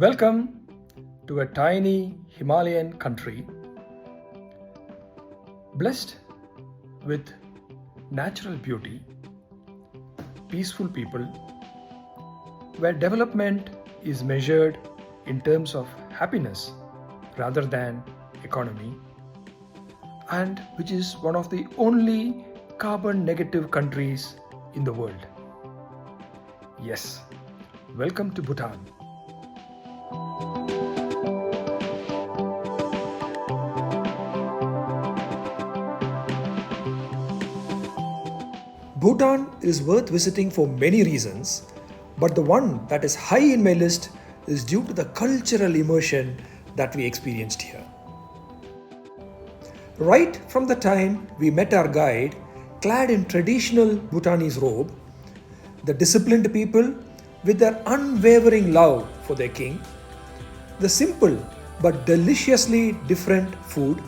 Welcome to a tiny Himalayan country blessed with natural beauty, peaceful people, where development is measured in terms of happiness rather than economy, and which is one of the only carbon negative countries in the world. Yes, welcome to Bhutan. Bhutan is worth visiting for many reasons, but the one that is high in my list is due to the cultural immersion that we experienced here. Right from the time we met our guide, clad in traditional Bhutanese robe, the disciplined people with their unwavering love for their king, the simple but deliciously different food,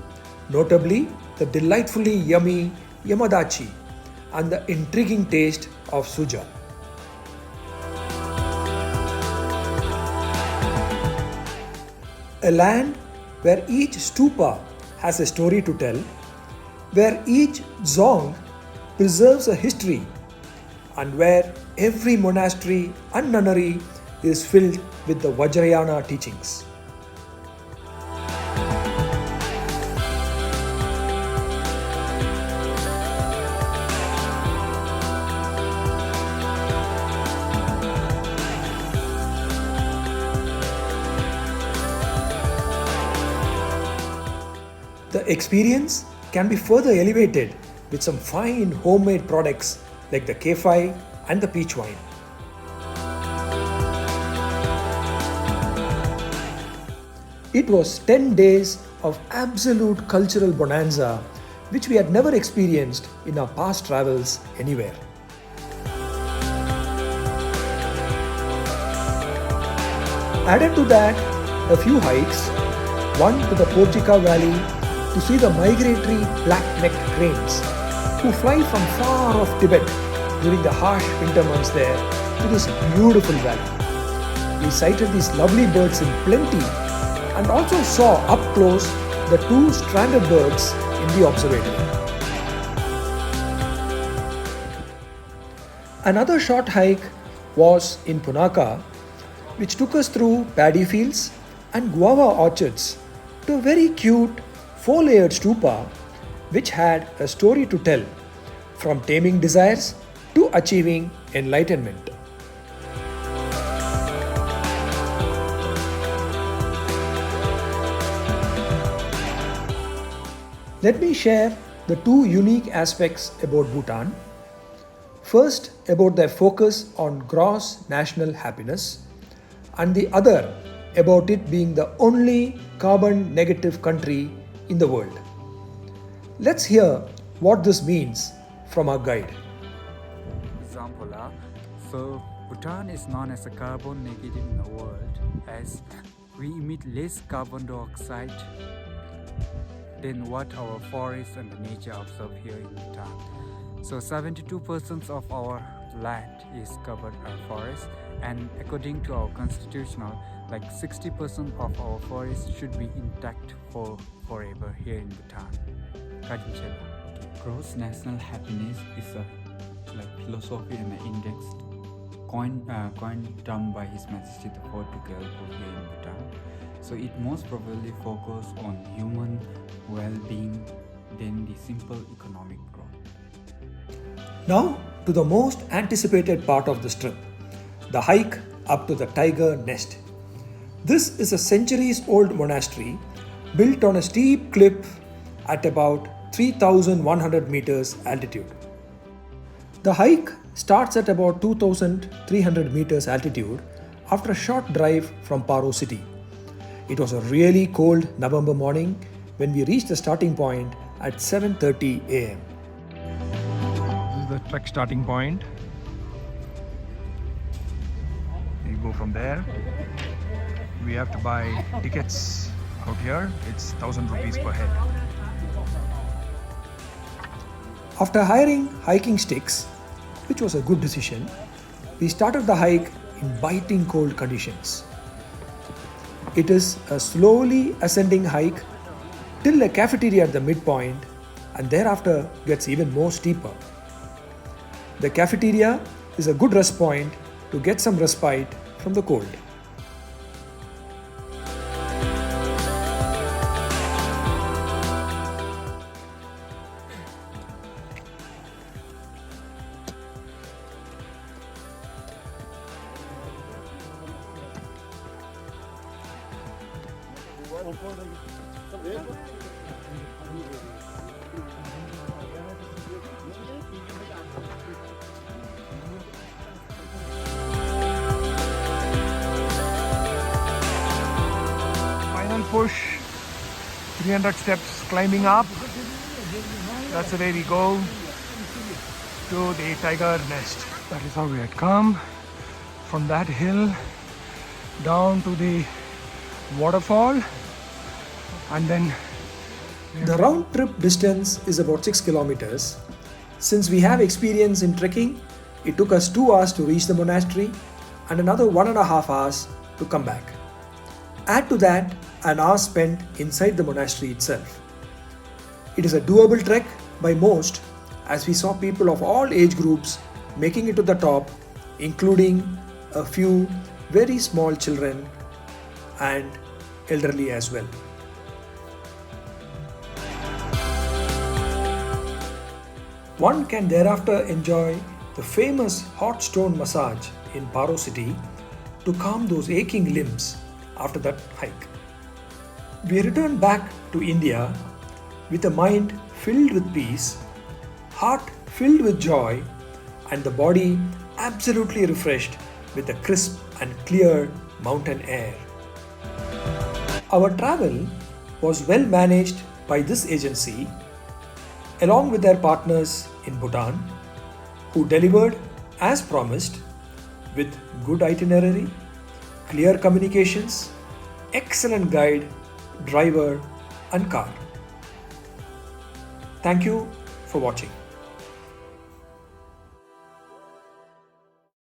notably the delightfully yummy yamadachi, and the intriguing taste of suja. A land where each stupa has a story to tell, where each dzong preserves a history, and where every monastery and nunnery is filled with the Vajrayana teachings. The experience can be further elevated with some fine homemade products like the kefai and the peach wine. It was 10 days of absolute cultural bonanza which we had never experienced in our past travels anywhere. Added to that, a few hikes, one to the Porjica Valley to see the migratory black-necked cranes who fly from far off Tibet during the harsh winter months there to this beautiful valley. We sighted these lovely birds in plenty and also saw up close the two stranded birds in the observatory. Another short hike was in Punakha, which took us through paddy fields and guava orchards to a very cute 4-layered stupa which had a story to tell, from taming desires to achieving enlightenment. Let me share the two unique aspects about Bhutan. First, about their focus on gross national happiness, and the other about it being the only carbon negative country in the world. Let's hear what this means from our guide. Example, so Bhutan is known as a carbon negative in the world as we emit less carbon dioxide than what our forests and the nature observe here in Bhutan. So 72% of our land is covered by forest, and according to our constitutional, like 60% of our forests should be intact for forever here in Bhutan. Gross national happiness is a philosophy and an index coined term by His Majesty the Fourth Dukalpo here in Bhutan. So it most probably focuses on human well-being than the simple economic growth. Now to the most anticipated part of this trip, the hike up to the tiger nest. This is a centuries-old monastery built on a steep cliff at about 3,100 meters altitude. The hike starts at about 2,300 meters altitude after a short drive from Paro city. It was a really cold November morning when we reached the starting point at 7:30 a.m. This is the trek starting point. You go from there. We have to buy tickets out here. It's 1,000 rupees per head. After hiring hiking sticks, which was a good decision, we started the hike in biting cold conditions. It is a slowly ascending hike till a cafeteria at the midpoint, and thereafter gets even more steeper. The cafeteria is a good rest point to get some respite from the cold. Final push, 300 steps climbing up. That's the way we go to the tiger nest. That is how we had come from that hill down to the waterfall, and then the round trip distance is about 6 kilometers. Since we have experience in trekking, it took us 2 hours to reach the monastery and another 1.5 hours to come back. Add to that an hour spent inside the monastery itself. It is a doable trek by most, as we saw people of all age groups making it to the top, including a few very small children and elderly as well. One can thereafter enjoy the famous hot stone massage in Paro city to calm those aching limbs after that hike. We returned back to India with a mind filled with peace, heart filled with joy, and the body absolutely refreshed with the crisp and clear mountain air. Our travel was well managed by this agency along with their partners in Bhutan, who delivered as promised with good itinerary, clear communications, excellent guide, driver and car. Thank you for watching.